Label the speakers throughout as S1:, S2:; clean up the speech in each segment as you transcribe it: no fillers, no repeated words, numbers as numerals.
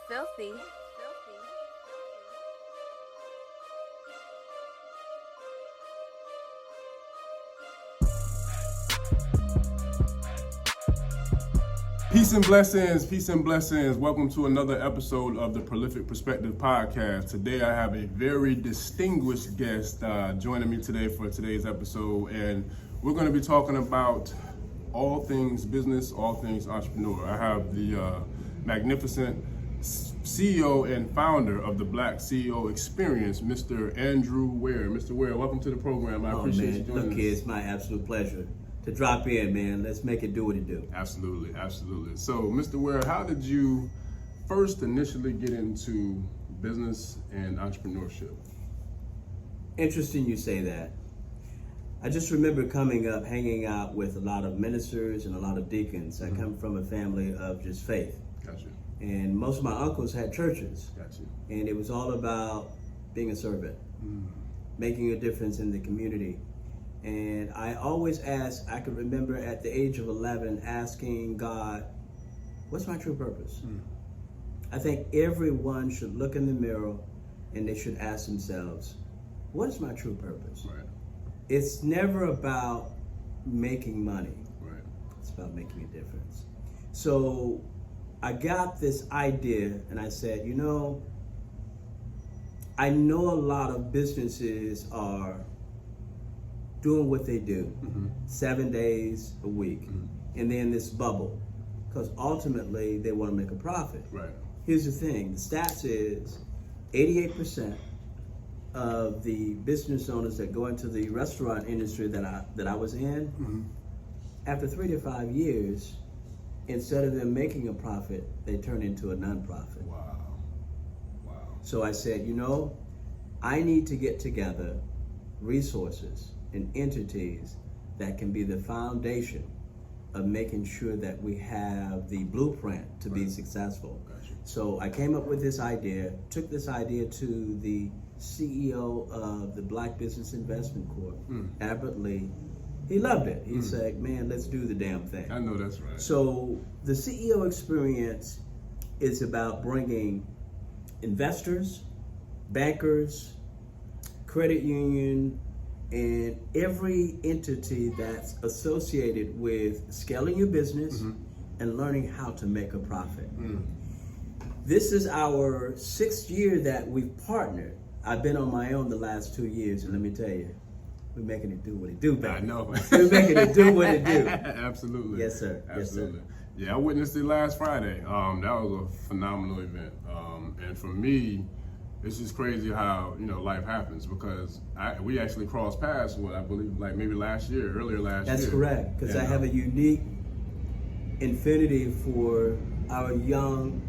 S1: Filthy.
S2: Peace and blessings, peace and blessings. Welcome to another episode of the Prolific Perspective Podcast. Today I have a very distinguished guest joining me today for today's episode, and we're going to be talking about all things business, all things entrepreneur. I have the magnificent CEO and founder of the Black CEO Experience, Mr. Andrew Ware. Mr. Ware, welcome to the program. I appreciate you joining us.
S3: It's my absolute pleasure to drop in, man. Let's make it do what it do.
S2: Absolutely, absolutely. So, Mr. Ware, how did you first initially get into business and entrepreneurship?
S3: Interesting you say that. I just remember coming up, hanging out with a lot of ministers and a lot of deacons. I come from a family of just faith.
S2: Gotcha.
S3: And most of my uncles had churches.
S2: Gotcha.
S3: And it was all about being a servant, making a difference in the community. And I always asked, I could remember at the age of 11 asking God, what's my true purpose? I think everyone should look in the mirror and they should ask themselves, what is my true purpose?
S2: Right.
S3: It's never about making money.
S2: Right.
S3: It's about making a difference. So I got this idea and I said, I know a lot of businesses are doing what they do 7 days a week, and they're in this bubble because ultimately they want to make a profit.
S2: Right.
S3: Here's the thing: the stats is 88% of the business owners that go into the restaurant industry that I was in, after 3 to 5 years, instead of them making a profit, they turn into a nonprofit.
S2: Wow.
S3: So I said, I need to get together resources and entities that can be the foundation of making sure that we have the blueprint to be successful.
S2: Gotcha.
S3: So I came up with this idea, took this idea to the CEO of the Black Business Investment Corp, Albert Lee. He loved it. He said, man, let's do the damn thing.
S2: I know that's right.
S3: So the CEO Experience is about bringing investors, bankers, credit union, and every entity that's associated with scaling your business and learning how to make a profit. This is our 6th year that we've partnered. I've been on my own the last 2 years, and let me tell you, we're making it do what it do, baby.
S2: I know.
S3: We're making it do what it do.
S2: Absolutely.
S3: Yes, sir.
S2: Absolutely.
S3: Yes, sir.
S2: Yeah, I witnessed it last Friday. That was a phenomenal event. And for me, it's just crazy how, life happens because we actually crossed paths, I believe, like maybe earlier last year.
S3: That's correct, because I have a unique infinity for our young,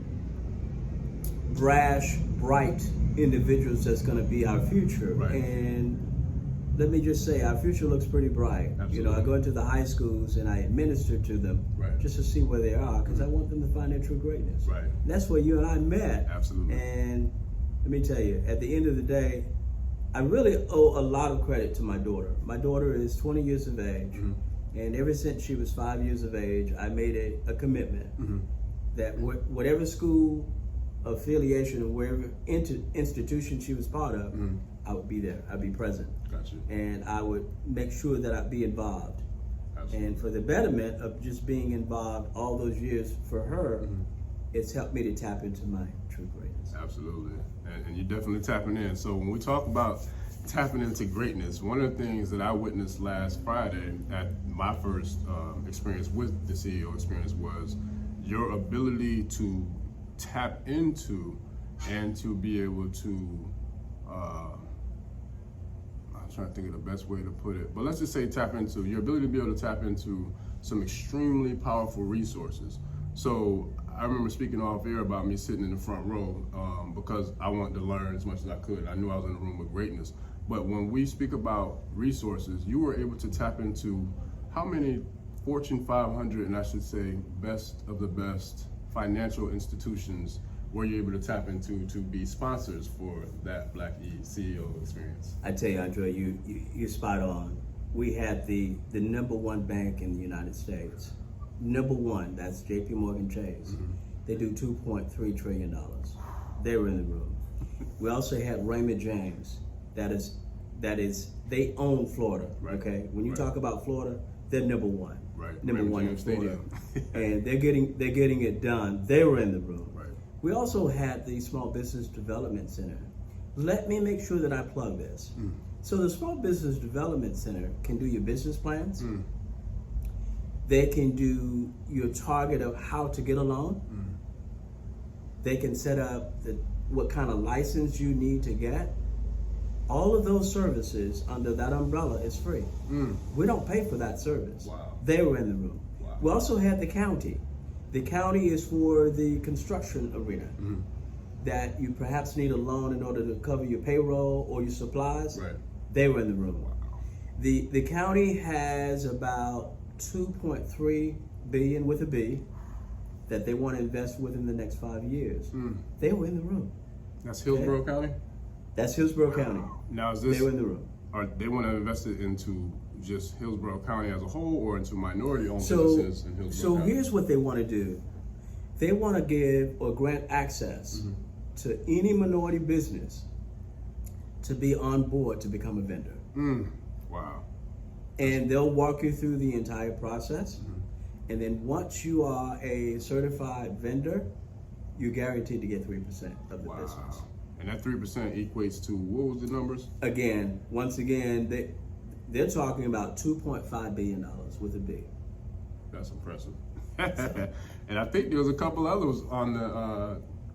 S3: brash, bright individuals that's going to be our future.
S2: Right.
S3: And let me just say, our future looks pretty bright.
S2: Absolutely.
S3: I go into the high schools and I administer to them just to see where they are, because I want them to find their true greatness.
S2: Right.
S3: That's where you and I met.
S2: Absolutely.
S3: And let me tell you, at the end of the day, I really owe a lot of credit to my daughter. My daughter is 20 years of age, and ever since she was 5 years of age, I made a commitment that whatever school affiliation or wherever institution she was part of, I would be there. I'd be present.
S2: Gotcha.
S3: And I would make sure that I'd be involved.
S2: Absolutely.
S3: And for the betterment of just being involved all those years for her, it's helped me to tap into my true greatness.
S2: Absolutely. And you're definitely tapping in. So when we talk about tapping into greatness, one of the things that I witnessed last Friday at my first experience with the CEO Experience was your ability to tap into and to be able to, I'm trying to think of the best way to put it, but let's just say tap into, your ability to be able to tap into some extremely powerful resources. So I remember speaking off air about me sitting in the front row because I wanted to learn as much as I could. I knew I was in a room with greatness. But when we speak about resources, you were able to tap into how many Fortune 500, and I should say best of the best financial institutions were you able to tap into to be sponsors for that Black CEO Experience?
S3: I tell you, Andre, you're spot on. We had the number one bank in the United States. Number one, that's JP Morgan Chase. They do $2.3 trillion. They were in the room. We also had Raymond James. That is, they own Florida.
S2: Right.
S3: Okay. When you talk about Florida, they're number one.
S2: Right.
S3: Number
S2: Raymond
S3: one in
S2: James
S3: Florida.
S2: Stadium.
S3: And they're getting it done. They were in the room.
S2: Right.
S3: We also had the Small Business Development Center. Let me make sure that I plug this. So the Small Business Development Center can do your business plans. They can do your target of how to get a loan. They can set up what kind of license you need to get. All of those services under that umbrella is free. We don't pay for that service.
S2: Wow.
S3: They were in the room.
S2: Wow.
S3: We also had the county. The county is for the construction arena. That you perhaps need a loan in order to cover your payroll or your supplies.
S2: Right.
S3: They were in the room.
S2: Wow.
S3: The county has about $2.3 billion with a B that they want to invest within the next 5 years. They were in the room.
S2: That's Hillsborough County?
S3: That's Hillsborough County.
S2: Now is this,
S3: They were in the room.
S2: or they want to invest it into just Hillsborough County as a whole, or into minority-owned
S3: So,
S2: businesses in Hillsborough County?
S3: here's what they want to do. They want to give or grant access to any minority business to be on board to become a vendor.
S2: Wow.
S3: And they'll walk you through the entire process. And then once you are a certified vendor, you're guaranteed to get 3% of the business.
S2: And that 3% equates to, what was the numbers?
S3: Again, once again, they're talking about $2.5 billion with a B.
S2: That's impressive. And I think there was a couple others on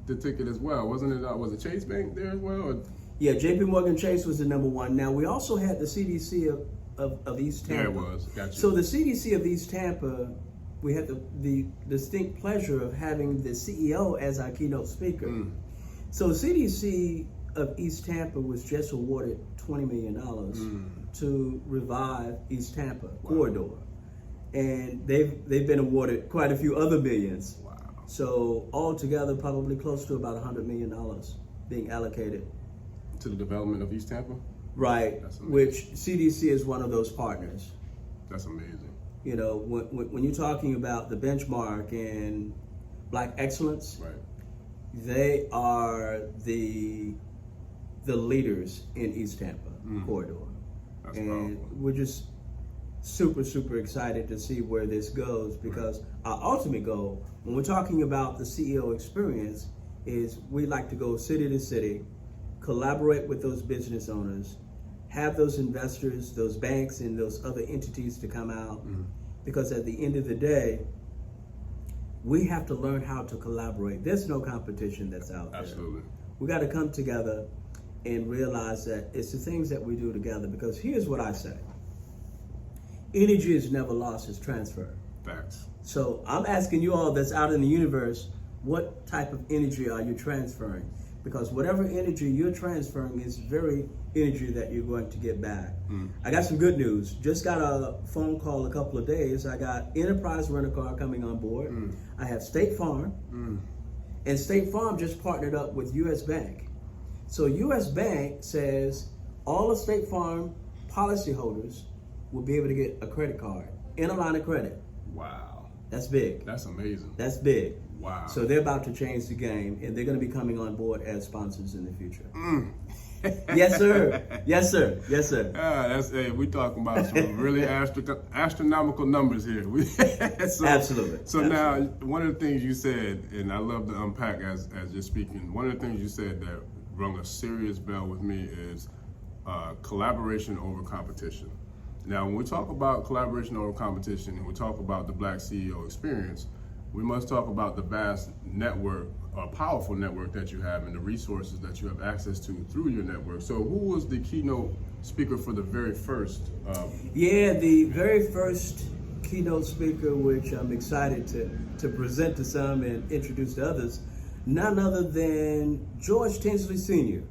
S2: the ticket as well. Wasn't it, was it Chase Bank there as well? Or?
S3: Yeah, JP Morgan Chase was the number one. Now, we also had the CDC of East Tampa.
S2: There it was, gotcha.
S3: So the CDC of East Tampa, we had the distinct pleasure of having the CEO as our keynote speaker. So CDC of East Tampa was just awarded $20 million to revive East Tampa corridor. And they've been awarded quite a few other millions.
S2: Wow.
S3: So altogether, probably close to about $100 million being allocated.
S2: To the development of East Tampa?
S3: Right, which CDC is one of those partners.
S2: That's amazing.
S3: You know, when you're talking about the benchmark and Black excellence,
S2: Right.
S3: they are the leaders in East Tampa corridor.
S2: That's
S3: And
S2: powerful.
S3: we're just super excited to see where this goes, because our ultimate goal, when we're talking about the CEO experience, is we like to go city to city, collaborate with those business owners, have those investors, those banks, and those other entities to come out, because at the end of the day, we have to learn how to collaborate. There's no competition that's out there.
S2: Absolutely.
S3: We got to come together and realize that it's the things that we do together, because here's what I say. Energy is never lost, it's transferred.
S2: Facts.
S3: So I'm asking you all that's out in the universe, what type of energy are you transferring? Because whatever energy you're transferring is very energy that you're going to get back. I got some good news. Just got a phone call a couple of days. I got Enterprise Rent-A-Car coming on board. I have State Farm. And State Farm just partnered up with U.S. Bank. So U.S. Bank says all the State Farm policyholders will be able to get a credit card in a line of credit.
S2: Wow.
S3: That's big.
S2: That's amazing.
S3: That's big.
S2: Wow.
S3: So they're about to change the game, and they're going to be coming on board as sponsors in the future. Yes, sir. Yes, sir. Yes, sir.
S2: Hey, we talking about some really astronomical numbers here.
S3: Absolutely.
S2: So now, one of the things you said, and I love to unpack as you're speaking, one of the things you said that rung a serious bell with me is collaboration over competition. Now, when we talk about collaboration over competition, and we talk about the Black CEO experience, we must talk about the vast network, powerful network that you have, and the resources that you have access to through your network. So who was the keynote speaker for the very first?
S3: The very first keynote speaker, which I'm excited to present to some and introduce to others, none other than George Tinsley Sr.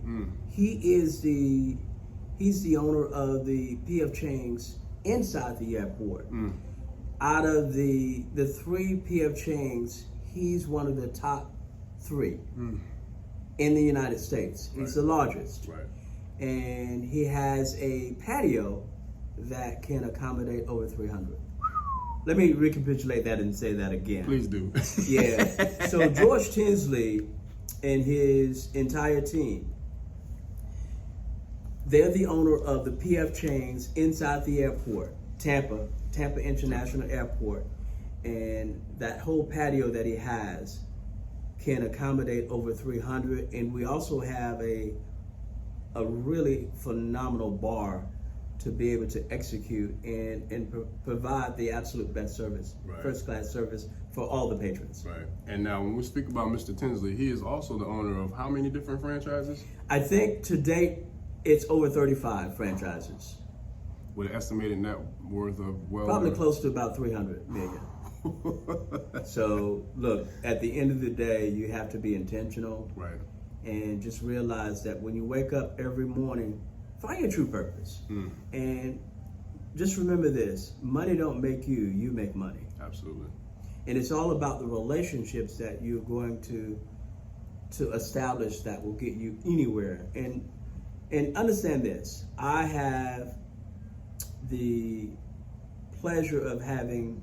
S3: He's the owner of the P.F. Chang's inside the airport. Out of the 3 P.F. Chang's, he's one of the top 3 in the United States. He's the largest.
S2: Right.
S3: And he has a patio that can accommodate over 300. let me recapitulate that and say that again.
S2: Please do.
S3: Yeah. So George Tinsley and his entire team, they're the owner of the PF Chains inside the airport, Tampa International Airport. And that whole patio that he has can accommodate over 300. And we also have a really phenomenal bar to be able to execute and provide the absolute best service,
S2: right.
S3: First class service for all the patrons.
S2: Right. And now when we speak about Mr. Tinsley, he is also the owner of how many different franchises?
S3: I think to date, it's over 35 franchises.
S2: With an estimated net worth of
S3: Probably close to about 300 million. So look, at the end of the day, you have to be intentional.
S2: Right.
S3: And just realize that when you wake up every morning, find your true purpose. And just remember this, money don't make you, you make money.
S2: Absolutely.
S3: And it's all about the relationships that you're going to establish that will get you anywhere. And understand this, I have the pleasure of having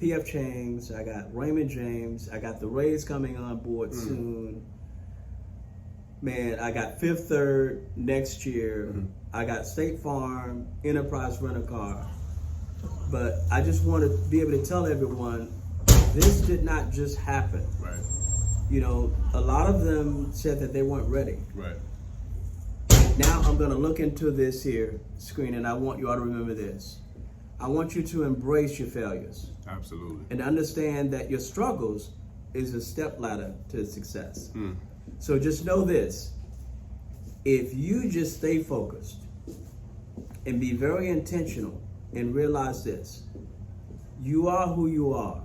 S3: PF Chains, I got Raymond James, I got the Rays coming on board soon. Man, I got Fifth Third next year. I got State Farm, Enterprise Rent-A-Car. But I just want to be able to tell everyone, this did not just happen.
S2: Right.
S3: You know, a lot of them said that they weren't ready.
S2: Right.
S3: Now I'm going to look into this here screen, and I want you all to remember this. I want you to embrace your failures.
S2: Absolutely.
S3: And understand that your struggles is a step ladder to success. So just know this, if you just stay focused and be very intentional and realize this, you are who you are,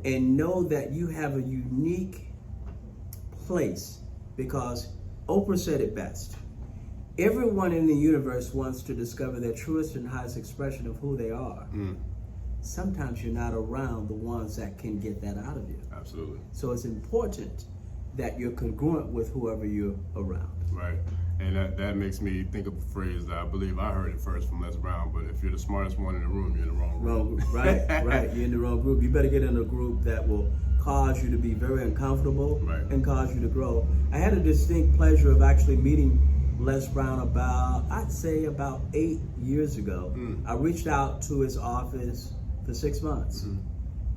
S3: and know that you have a unique place, because Oprah said it best. Everyone in the universe wants to discover their truest and highest expression of who they are. Sometimes you're not around the ones that can get that out of you.
S2: Absolutely.
S3: So it's important that you're congruent with whoever you're around.
S2: Right. And that makes me think of a phrase that I believe I heard it first from Les Brown, but if you're the smartest one in the room, you're in the wrong room.
S3: Right. You're in the wrong group. You better get in a group that will cause you to be very uncomfortable and cause you to grow. I had a distinct pleasure of actually meeting Les Brown about 8 years ago. I reached out to his office for 6 months.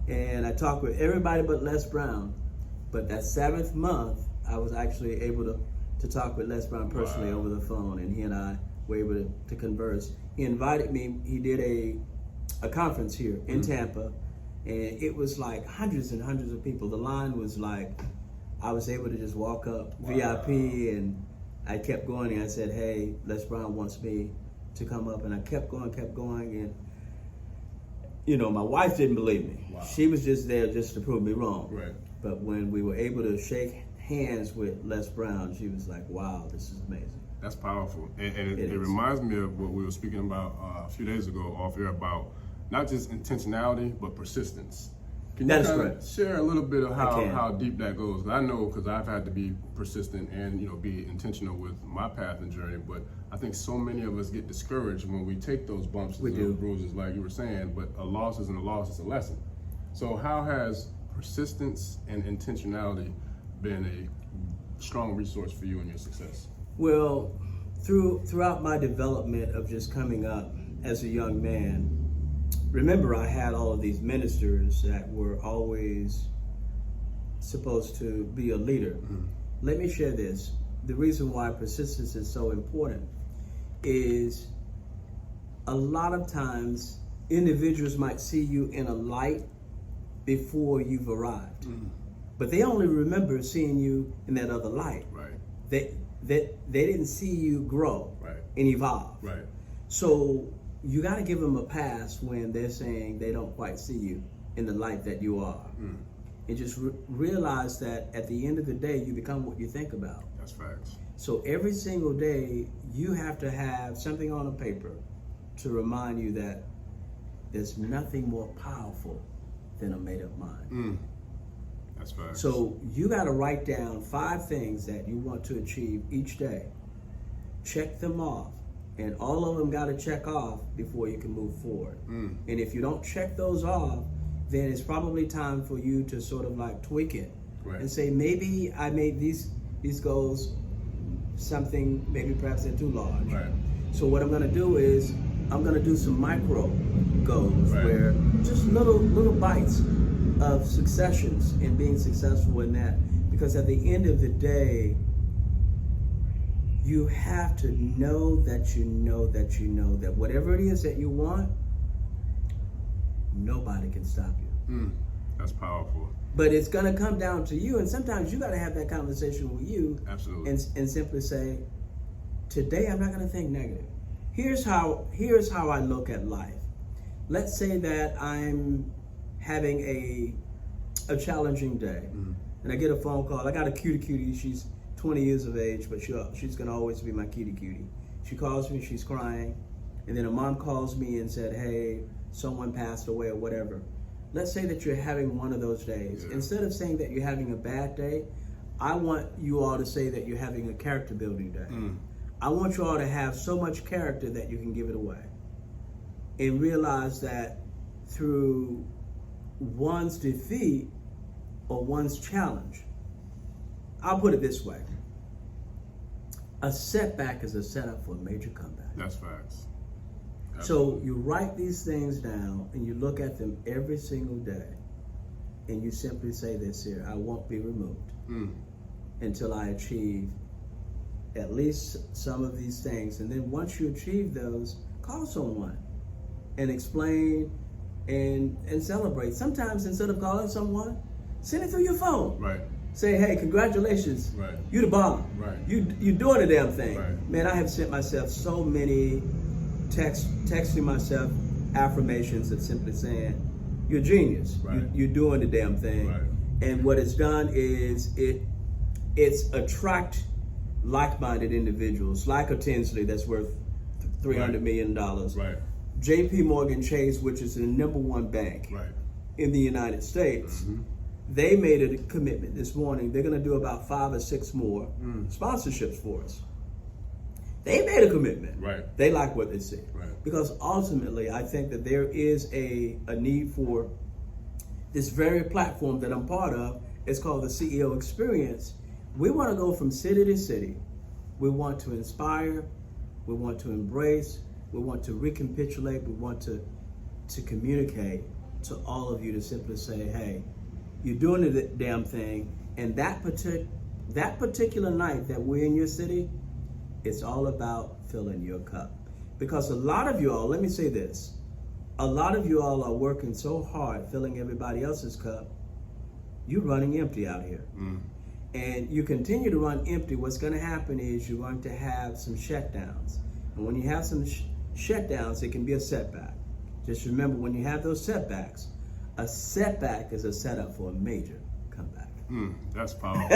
S3: And I talked with everybody but Les Brown. But that 7th month, I was actually able to talk with Les Brown personally over the phone, and he and I were able to converse. He invited me, he did a conference here in Tampa, and it was like hundreds and hundreds of people. The line was like, I was able to just walk up VIP, and I kept going, and I said, hey, Les Brown wants me to come up, and I kept going, and you know, my wife didn't believe me. She was just there just to prove me wrong.
S2: Right.
S3: But when we were able to shake hands with Les Brown, she was like, wow, this is amazing.
S2: That's powerful. And it reminds me of what we were speaking about a few days ago off air about not just intentionality, but persistence. Can you kind of share a little bit of how deep that goes? I know, because I've had to be persistent and be intentional with my path and journey, but I think so many of us get discouraged when we take those bumps and those bruises, like you were saying, but a loss isn't a loss, it's a lesson. So how has persistence and intentionality been a strong resource for you in your success?
S3: Well, throughout my development of just coming up as a young man, remember I had all of these ministers that were always supposed to be a leader. Let me share this. The reason why persistence is so important is a lot of times individuals might see you in a light before you've arrived. But they only remember seeing you in that other light.
S2: Right.
S3: They didn't see you grow and evolve.
S2: Right.
S3: So you got to give them a pass when they're saying they don't quite see you in the light that you are. And just realize that at the end of the day, you become what you think about.
S2: That's facts.
S3: So every single day, you have to have something on a paper to remind you that there's nothing more powerful than a made-up mind.
S2: That's facts.
S3: So you got to write down 5 things that you want to achieve each day. Check them off. And all of them got to check off before you can move forward. And if you don't check those off, then it's probably time for you to sort of like tweak it and say, maybe I made these goals something, maybe perhaps they're too large. So what I'm going to do is I'm going to do some micro goals where just little bites of successions and being successful in that. Because at the end of the day, you have to know that you know that you know that whatever it is that you want, nobody can stop you.
S2: That's powerful.
S3: But it's going to come down to you, and sometimes you got to have that conversation with you.
S2: Absolutely.
S3: And simply say, today I'm not going to think negative. Here's how I look at life. Let's say that I'm having a challenging day, and I get a phone call. I got a cutie. She's 20 years of age, but she's going to always be my cutie. She calls me, she's crying, and then a mom calls me and said, hey, someone passed away or whatever. Let's say that you're having one of those days. Instead of saying that you're having a bad day, I want you all to say that you're having a character building day. I want you all to have so much character that you can give it away. And realize that through one's defeat or one's challenge, I'll put it this way. A setback is a setup for a major comeback.
S2: That's facts.
S3: So you write these things down and you look at them every single day and you simply say this here, I won't be removed until I achieve at least some of these things. And then once you achieve those, call someone and explain and celebrate. Sometimes instead of calling someone, send it through your phone. Say, hey, congratulations. You the bomb. You doing the damn thing. Man, I have sent myself so many texting myself affirmations that simply saying, you're a genius. You're doing the damn thing. And what it's done is it's attract like-minded individuals, like a Tinsley that's worth $300 million. JP Morgan Chase, which is the #1 bank in the United States, they made a commitment this morning. They're going to do about 5 or 6 more sponsorships for us. They made a commitment. They like what they see. Because ultimately, I think that there is a need for this very platform that I'm part of. It's called the C.E.O. Experience. We want to go from city to city. We want to inspire. We want to embrace. We want to recapitulate. We want to communicate to all of you to simply say, hey, you're doing the damn thing. And that particular night that we're in your city, it's all about filling your cup. Because a lot of you all, let me say this, a lot of you all are working so hard filling everybody else's cup, you're running empty out here. And you continue to run empty, what's going to happen is you're going to have some shutdowns. And when you have some shutdowns, it can be a setback. Just remember, when you have those setbacks, a setback is a setup for a major comeback.
S2: That's powerful.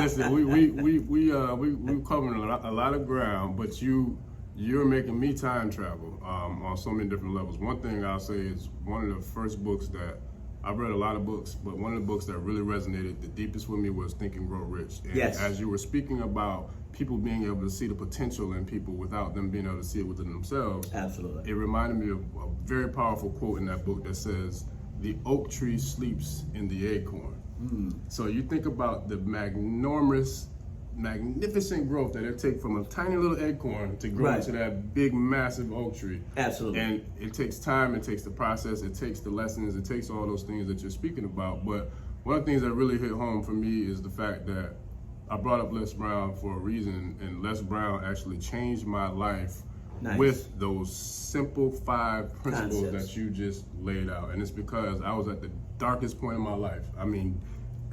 S2: Listen, we're covering a lot of ground, but you're making me time travel on so many different levels. One thing I'll say is one of the first books that I've read a lot of books, but one of the books that really resonated the deepest with me was Think and Grow Rich. And as you were speaking about people being able to see the potential in people without them being able to see it within themselves,
S3: absolutely,
S2: it reminded me of a very powerful quote in that book that says, "The oak tree sleeps in the acorn." So you think about the magnificent growth that it takes from a tiny little acorn to grow into that big, massive oak tree.
S3: Absolutely.
S2: And it takes time, it takes the process, it takes the lessons, it takes all those things that you're speaking about. But one of the things that really hit home for me is the fact that I brought up Les Brown for a reason, and Les Brown actually changed my life with those simple 5 principles that you just laid out. And it's because I was at the darkest point in my life. I mean,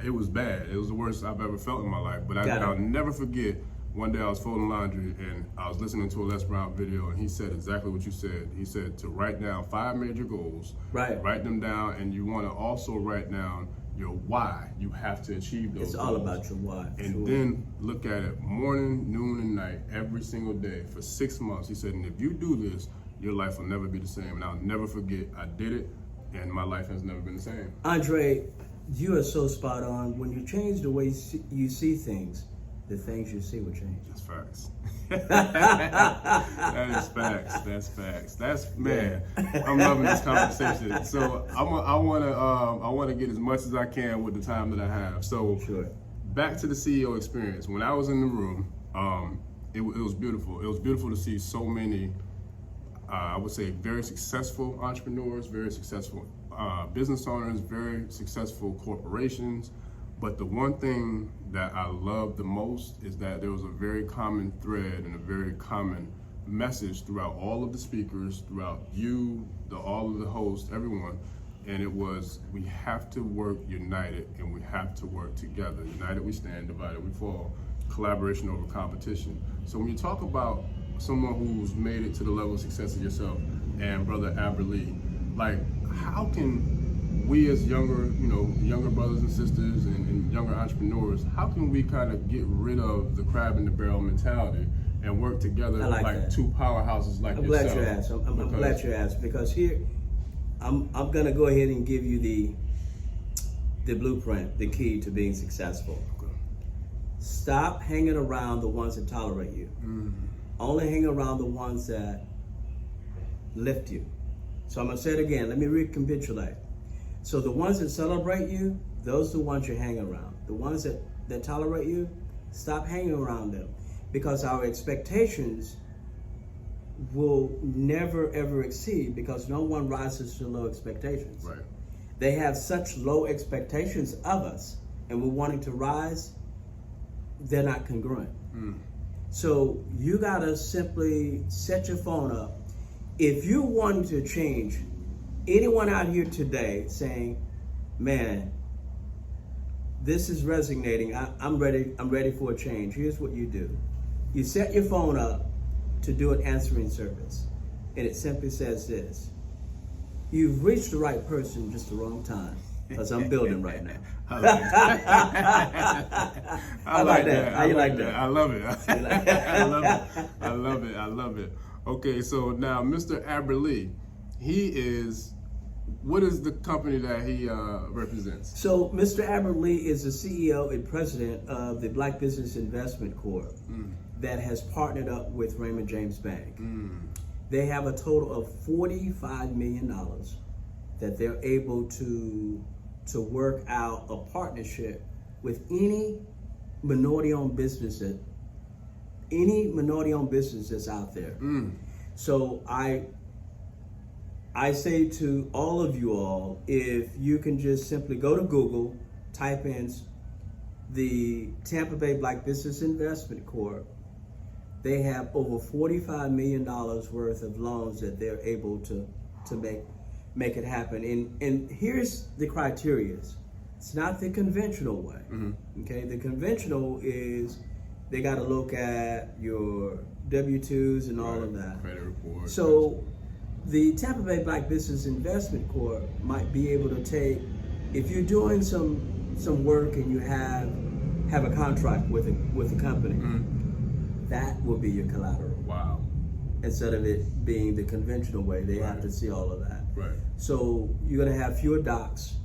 S2: it was bad. It was the worst I've ever felt in my life. But I'll never forget, one day I was folding laundry and I was listening to a Les Brown video, and he said exactly what you said. He said to write down 5 major goals, write them down, and you want to also write down your why. You have to achieve those
S3: It's all about your why.
S2: And then look at it morning, noon, and night, every single day for 6 months. He said, and if you do this, your life will never be the same. And I'll never forget, I did it, and my life has never been the same.
S3: Andre, you are so spot on. When you change the way you see things, the things you see will change.
S2: That's facts. That is facts. That's facts. That's, man, I'm loving this conversation. So I want to get as much as I can with the time that I have. So
S3: Sure.
S2: back to the CEO experience. When I was in the room, it was beautiful. It was beautiful to see so many, I would say, very successful entrepreneurs, very successful business owners, very successful corporations. But the one thing that I love the most is that there was a very common thread and a very common message throughout all of the speakers, throughout you, all of the hosts, everyone. And it was, we have to work united and we have to work together. United we stand, divided we fall. Collaboration over competition. So when you talk about someone who's made it to the level of success of yourself and Brother Aberlee, like, how can we as younger brothers and sisters and younger entrepreneurs, how can we kind of get rid of the crab in the barrel mentality and work together like two powerhouses like
S3: I'm
S2: yourself?
S3: glad you asked. I'm glad you asked, because here, I'm gonna go ahead and give you the blueprint, the key to being successful.
S2: Okay.
S3: Stop hanging around the ones that tolerate you. Only hang around the ones that lift you. So I'm gonna say it again. Let me recapitulate. So the ones that celebrate you, those are the ones you hang around. The ones that tolerate you, stop hanging around them, because our expectations will never ever exceed, because no one rises to low expectations.
S2: Right.
S3: They have such low expectations of us, and we're wanting to rise, they're not congruent. So you gotta simply set your phone up. If you want to change, anyone out here today saying, man, this is resonating, I'm ready for a change, here's what you do. You set your phone up to do an answering service, and it simply says this: you've reached the right person, just the wrong time, because I'm building right now.
S2: I like that.
S3: How you like that?
S2: I love it. I love it. I love it. Okay, so now Mr. Aberlee, what is the company that he represents?
S3: So Mr. Aberlee is the CEO and president of the Black Business Investment Corp that has partnered up with Raymond James Bank. They have a total of $45 million that they're able to work out a partnership with any minority-owned business that's out there. So I say to all of you all, if you can just simply go to Google, type in the Tampa Bay Black Business Investment Corp, they have over $45 million worth of loans that they're able to make it happen. And here's the criteria. It's not the conventional way. Okay, the conventional is they got to look at your W-2s and all of that.
S2: Credit report.
S3: So the Tampa Bay Black Business Investment Corp might be able to take, if you're doing some work and you have a contract with a company, that will be your collateral.
S2: Wow.
S3: Instead of it being the conventional way, they have to see all of that.
S2: Right.
S3: So you're going to have fewer docs,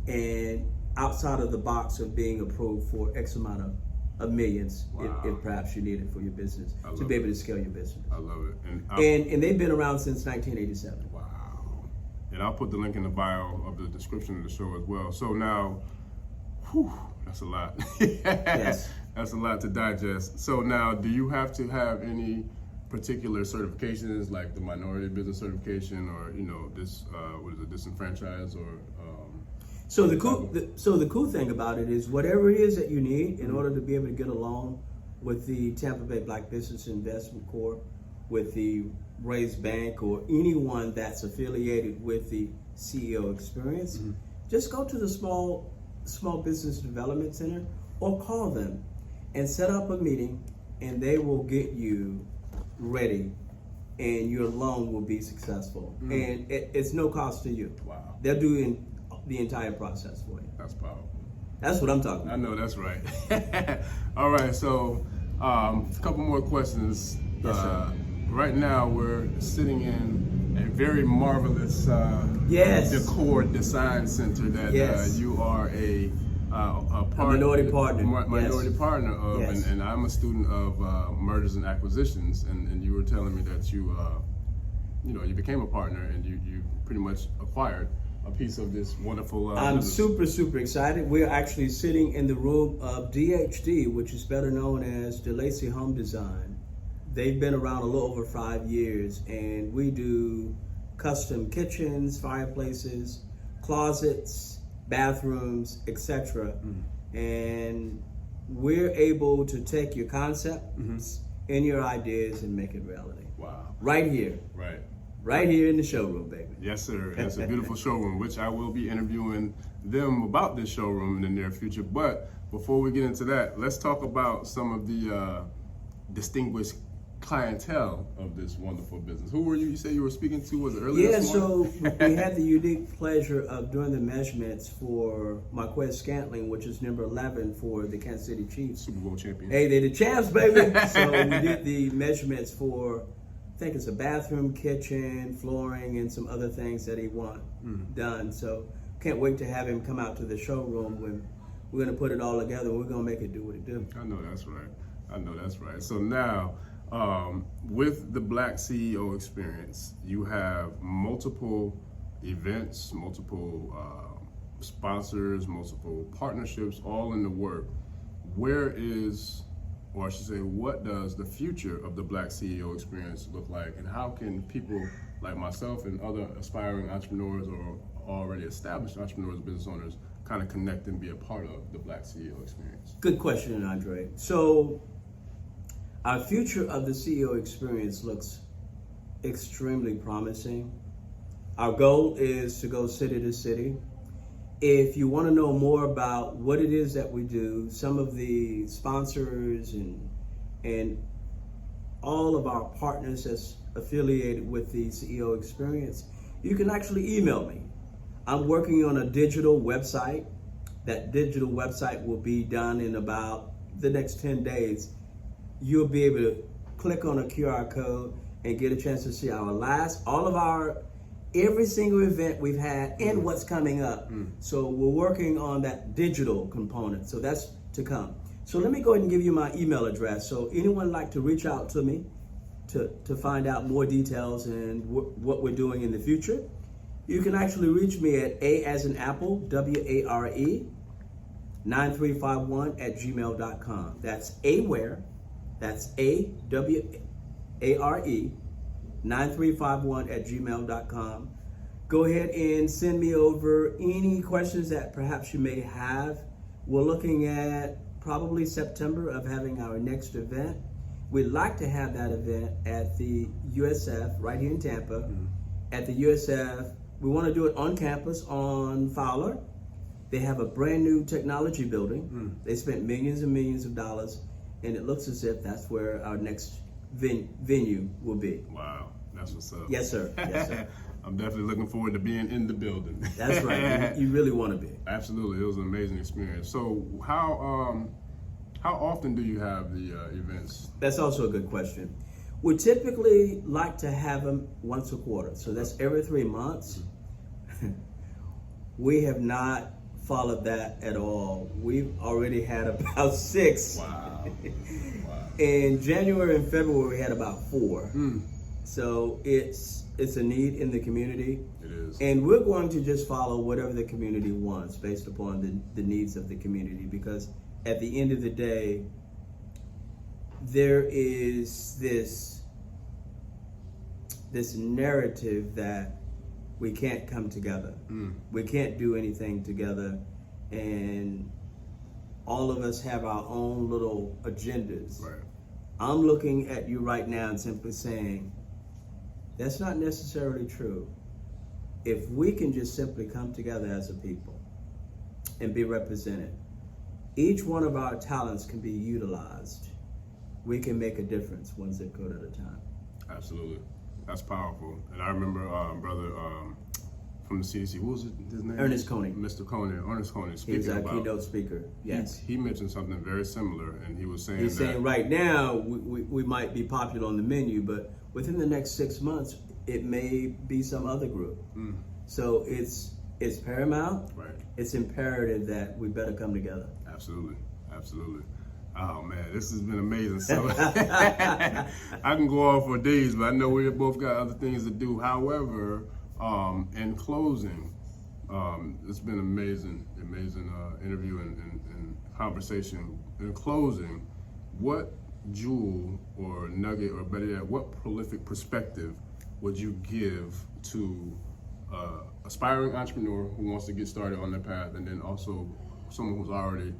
S3: and outside of the box of being approved for X amount of millions, if perhaps you need it for your business, to be able to scale your business.
S2: I love it.
S3: And they've been around since 1987.
S2: Wow. And I'll put the link in the bio of the description of the show as well. So now, that's a lot.
S3: Yes.
S2: That's a lot to digest. So now, do you have to have any particular certifications, like the minority business certification, or this disenfranchised, or?
S3: So the cool thing about it is, whatever it is that you need in order to be able to get along with the Tampa Bay Black Business Investment Corp, with the Raise Bank, or anyone that's affiliated with the C.E.O. experience, just go to the small business development center or call them and set up a meeting, and they will get you ready, and your loan will be successful. And it's no cost to you.
S2: Wow.
S3: They'll do the entire process for you.
S2: That's powerful.
S3: That's what I'm talking about.
S2: I know, that's right. All right, so a couple more questions.
S3: Yes, sir.
S2: Right now, we're sitting in a very marvelous
S3: Yes.
S2: decor design center that
S3: Yes.
S2: you are a
S3: minority partner.
S2: Minority partner of,
S3: Yes.
S2: and I'm a student of mergers and acquisitions, and you were telling me that you became a partner and you pretty much acquired a piece of this wonderful
S3: I'm
S2: business.
S3: super excited. We're actually sitting in the room of DHD, which is better known as DeLacy Home Design. They've been around a little over 5 years, and we do custom kitchens, fireplaces, closets, bathrooms, etc. And we're able to take your concepts and your ideas and make it reality.
S2: Wow.
S3: Right here. Right here in the showroom, baby.
S2: Yes, sir. It's a beautiful showroom, which I will be interviewing them about this showroom in the near future. But before we get into that, let's talk about some of the distinguished clientele of this wonderful business. Who were you? You said you were speaking to? Was it earlier this morning?
S3: So we had the unique pleasure of doing the measurements for Marquez Scantling, which is number 11 for the Kansas City Chiefs.
S2: Super Bowl champion.
S3: Hey, they're the champs, baby. So we did the measurements for, I think it's a bathroom, kitchen, flooring, and some other things that he want done. So can't wait to have him come out to the showroom when we're going to put it all together. And we're going to make it do what it do.
S2: I know that's right. So now, with the Black CEO experience, you have multiple events, multiple sponsors, multiple partnerships, all in the work. Where is, or I should say, what does the future of the Black CEO experience look like, and how can people like myself and other aspiring entrepreneurs or already established entrepreneurs, business owners, kind of connect and be a part of the Black CEO experience?
S3: Good question, Andre. So our future of the CEO experience looks extremely promising. Our goal is to go city to city. If you want to know more about what it is that we do, some of the sponsors and all of our partners that's affiliated with the CEO experience, you can actually email me. I'm working on a digital website. That digital website will be done in about the next 10 days. You'll be able to click on a QR code and get a chance to see every single event we've had and what's coming up. So we're working on that digital component. So that's to come. So let me go ahead and give you my email address. So anyone like to reach out to me to find out more details and what we're doing in the future, you can actually reach me at A as in Apple, WARE, 9351 at gmail.com. That's Ware. That's AWARE 9351 at gmail.com. Go ahead and send me over any questions that perhaps you may have. We're looking at probably September of having our next event. We'd like to have that event at the USF right here in Tampa. At the USF, we want to do it on campus on Fowler. They have a brand new technology building. They spent millions and millions of dollars, and it looks as if that's where our next venue will be.
S2: Wow, that's what's up.
S3: Yes, sir. Yes, sir.
S2: I'm definitely looking forward to being in the building.
S3: That's right. You really want to be.
S2: Absolutely, it was an amazing experience. So, how often do you have the events?
S3: That's also a good question. We typically like to have them once a quarter, so that's every 3 months. We have not followed that at all. We've already had about 6.
S2: Wow.
S3: In January and February, we had about 4. So it's a need in the community.
S2: It is.
S3: And we're going to just follow whatever the community wants based upon the needs of the community, because at the end of the day, there is this narrative that we can't come together. We can't do anything together, and all of us have our own little agendas.
S2: Right.
S3: I'm looking at you right now and simply saying, that's not necessarily true. If we can just simply come together as a people and be represented, each one of our talents can be utilized. We can make a difference one zip code at a time.
S2: Absolutely. That's powerful. And I remember brother from the CDC, what was his name?
S3: Ernest Coney.
S2: Mr. Coney, Ernest Coney,
S3: He
S2: speaking
S3: was our
S2: about,
S3: keynote speaker. Yes.
S2: he mentioned something very similar, and he was saying
S3: He's
S2: that
S3: saying right now we might be popular on the menu, but within the next 6 months, it may be some other group. So it's is paramount.
S2: Right.
S3: It's imperative that we better come together.
S2: Absolutely. Oh man, this has been amazing. So I can go on for days, but I know we both got other things to do. However, in closing, it's been amazing interview and conversation. In closing, what jewel or nugget, or better yet, what prolific perspective would you give to aspiring entrepreneur who wants to get started on their path, and then also someone who's already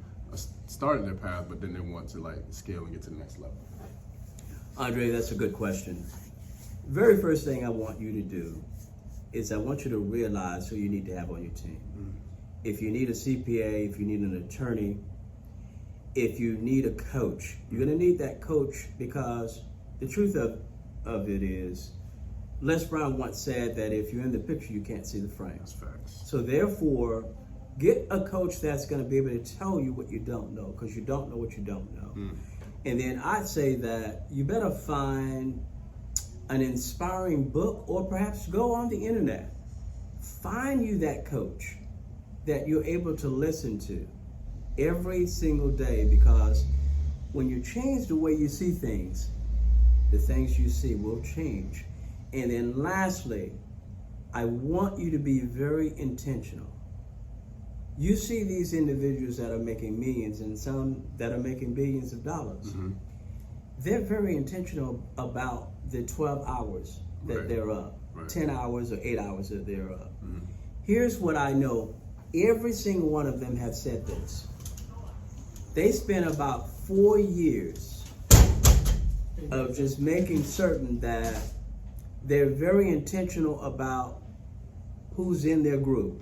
S2: started their path, but then they want to like scale and get to the next level?
S3: Andre, that's a good question. Very first thing I want you to do is I want you to realize who you need to have on your team. If you need a CPA, if you need an attorney, if you need a coach, you're gonna need that coach, because the truth of it is, Les Brown once said that if you're in the picture, you can't see the frame.
S2: That's facts.
S3: So therefore, get a coach that's going to be able to tell you what you don't know, because you don't know what you don't know. And then I'd say that you better find an inspiring book, or perhaps go on the internet. Find you that coach that you're able to listen to every single day, because when you change the way you see things, the things you see will change. And then lastly, I want you to be very intentional. You see these individuals that are making millions, and some that are making billions of dollars. They're very intentional about the 12 hours that they're up, 10 hours or 8 hours that they're up. Here's what I know. Every single one of them have said this. They spent about 4 years of just making certain that they're very intentional about who's in their group.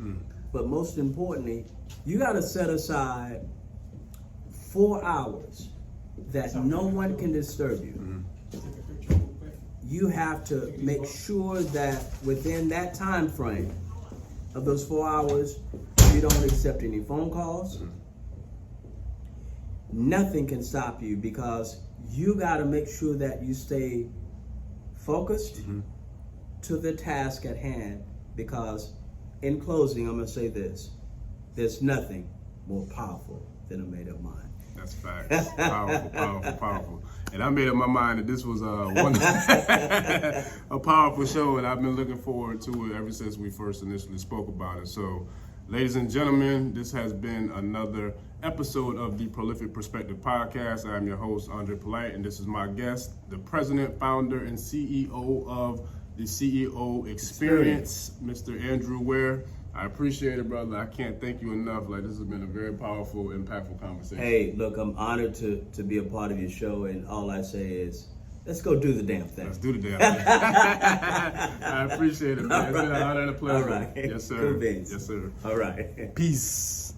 S3: But most importantly, you got to set aside 4 hours that no one can disturb you. You have to make sure that within that time frame of those 4 hours, you don't accept any phone calls. Nothing can stop you, because you got to make sure that you stay focused to the task at hand. Because in closing, I'm going to say this: there's nothing more powerful than a made-up mind.
S2: That's facts. Powerful. And I made up my mind that this was a powerful show, and I've been looking forward to it ever since we first initially spoke about it. So, ladies and gentlemen, this has been another episode of the Prolific Perspective Podcast. I'm your host, Andre Polite, and this is my guest, the president, founder, and CEO of the C.E.O. Experience, Mr. Andrew Ware. I appreciate it, brother. I can't thank you enough. Like, this has been a very powerful, impactful conversation.
S3: Hey, look, I'm honored to be a part of your show, and all I say is, let's go do the damn thing.
S2: Let's do the damn thing. I appreciate it, man. It's been an honor and a pleasure.
S3: All right.
S2: Yes, sir.
S3: Cool beans.
S2: Yes, sir.
S3: All right.
S2: Peace.